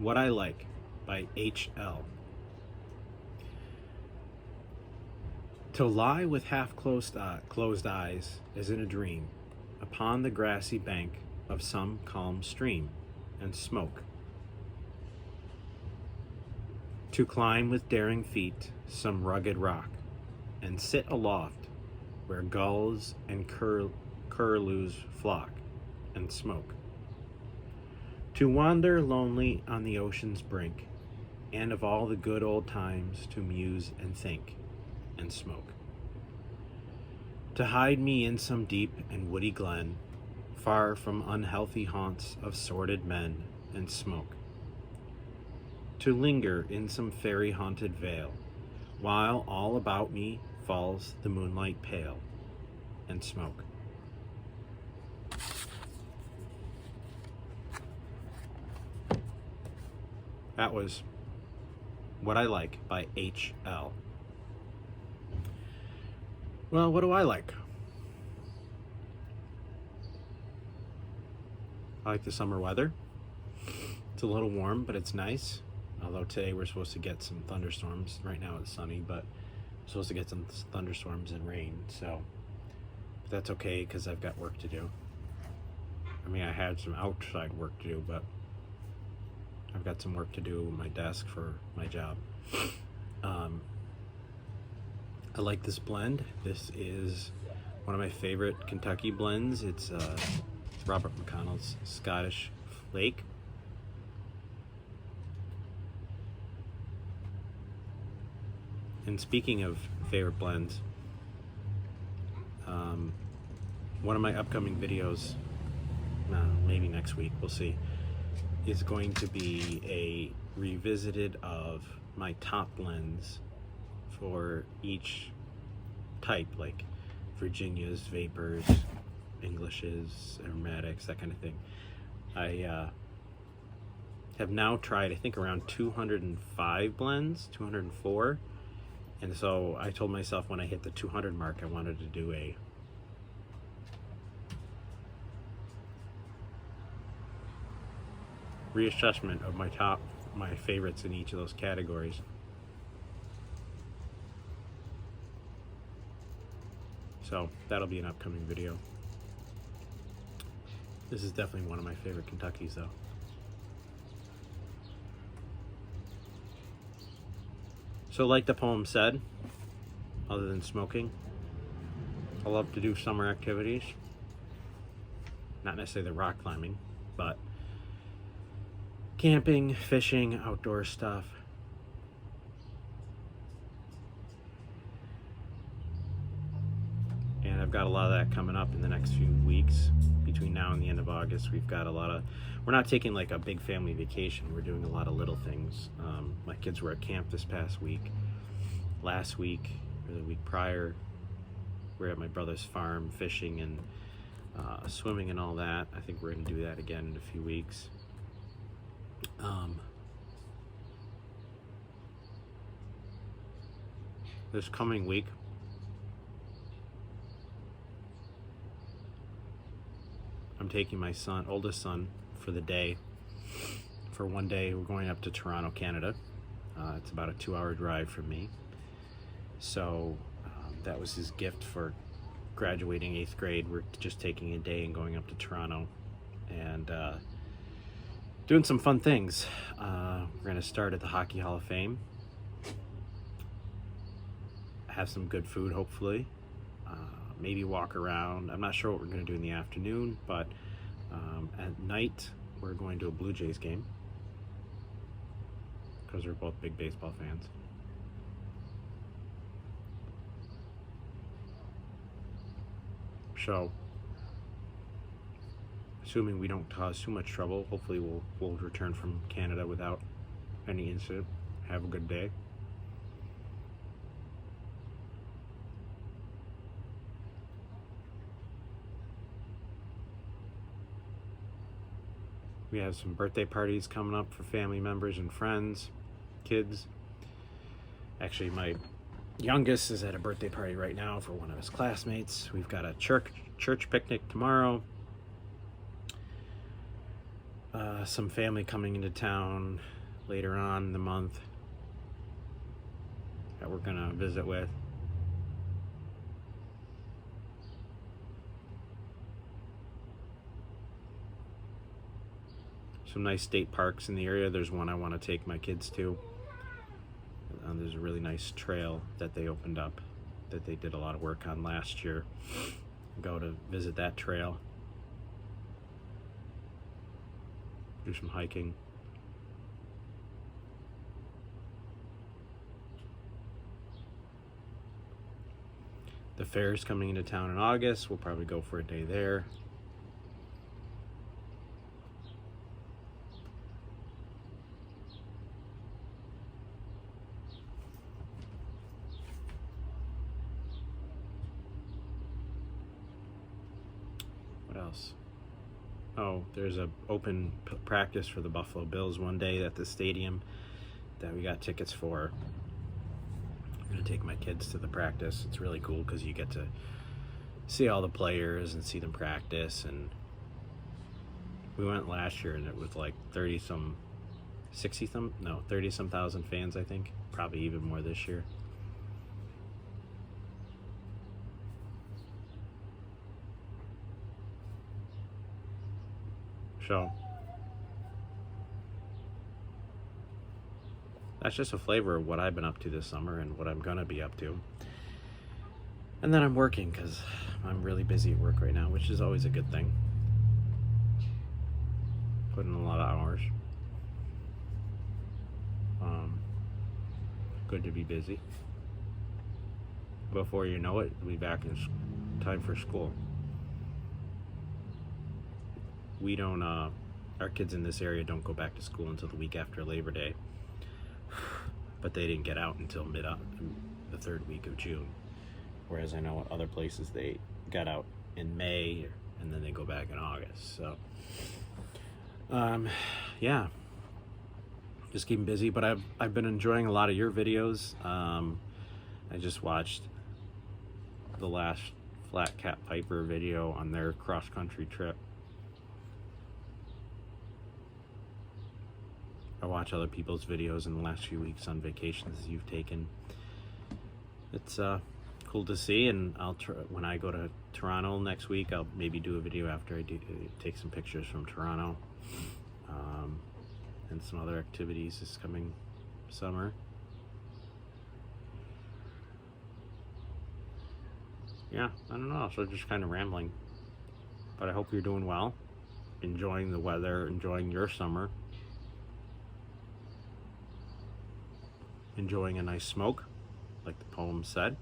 What I Like by H.L. To lie with half-closed eyes as in a dream upon the grassy bank of some calm stream and smoke. To climb with daring feet some rugged rock and sit aloft where gulls and curlews flock and smoke. To wander lonely on the ocean's brink and of all the good old times to muse and think and smoke. To hide me in some deep and woody glen, far from unhealthy haunts of sordid men, and smoke. To linger in some fairy-haunted vale, while all about me falls the moonlight pale, and smoke. That was What I Like by H.L. Well, what do I like? I like the summer weather. It's a little warm, but it's nice. Although today we're supposed to get some thunderstorms. Right now it's sunny, but we're supposed to get some thunderstorms and rain. So but that's okay because I've got work to do. I mean, I had some outside work to do, but I've got some work to do with my desk for my job. I like this blend. This is one of my favorite Kentucky blends. It's Robert McConnell's Scottish Flake. And speaking of favorite blends, one of my upcoming videos, maybe next week, we'll see, is going to be a revisited of my top blends for each type, like Virginias, Vapors, Englishes, Aromatics, that kind of thing. I have now tried, I think, around 205 blends, 204. And so I told myself when I hit the 200 mark, I wanted to do a reassessment of my favorites in each of those categories. So that'll be an upcoming video. This is definitely one of my favorite Kentuckys, though. So like the poem said, other than smoking, I love to do summer activities. Not necessarily the rock climbing, but camping, fishing, outdoor stuff. And I've got a lot of that coming up in the next few weeks. Between now and the end of August, we've got we're not taking like a big family vacation. We're doing a lot of little things. My kids were at camp this past week. Last week, or the week prior, we're at my brother's farm fishing and swimming and all that. I think we're going to do that again in a few weeks. This coming week, I'm taking my oldest son, for the day. For one day, we're going up to Toronto, Canada. It's about a 2-hour drive from me. So that was his gift for graduating 8th grade. We're just taking a day and going up to Toronto and doing some fun things. We're going to start at the Hockey Hall of Fame. Have some good food, hopefully. Maybe walk around. I'm not sure what we're going to do in the afternoon, but at night we're going to a Blue Jays game because we're both big baseball fans. So, assuming we don't cause too much trouble, hopefully we'll return from Canada without any incident. Have a good day. We have some birthday parties coming up for family members and friends, kids. Actually, my youngest is at a birthday party right now for one of his classmates. We've got a church picnic tomorrow. Some family coming into town. later on in the month that we're gonna visit with. Some nice state parks in the area. There's one I want to take my kids to. There's a really nice trail that they opened up that they did a lot of work on last year. Go to visit that trail. Do some hiking. The fair's coming into town in August. We'll probably go for a day there. What else? Oh, there's a open practice for the Buffalo Bills one day at the stadium that we got tickets for. I'm gonna take my kids to the practice. It's really cool because you get to see all the players and see them practice. And we went last year and it was like 30 some thousand fans, I think. Probably even more this year. So that's just a flavor of what I've been up to this summer and what I'm gonna be up to. And then I'm working because I'm really busy at work right now, which is always a good thing. Putting in a lot of hours. Good to be busy. Before you know it, we'll be back in time for school. We don't, our kids in this area don't go back to school until the week after Labor Day. But they didn't get out until the third week of June. Whereas I know at other places they got out in May and then they go back in August. So, yeah, just keeping busy. But I've been enjoying a lot of your videos. I just watched the last Flat Cat Piper video on their cross-country trip. I watch other people's videos in the last few weeks on vacations you've taken. It's cool to see, and I'll when I go to Toronto next week, I'll maybe do a video after I take some pictures from Toronto, and some other activities this coming summer. Yeah, I don't know, so just kind of rambling, but I hope you're doing well, enjoying the weather, enjoying your summer, enjoying a nice smoke, like the poem said.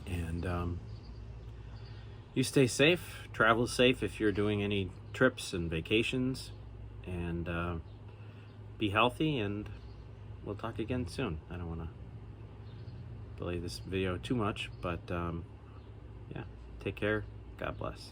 And you stay safe, travel safe if you're doing any trips and vacations, and be healthy, and we'll talk again soon. I don't want to delay this video too much, but yeah, take care. God bless.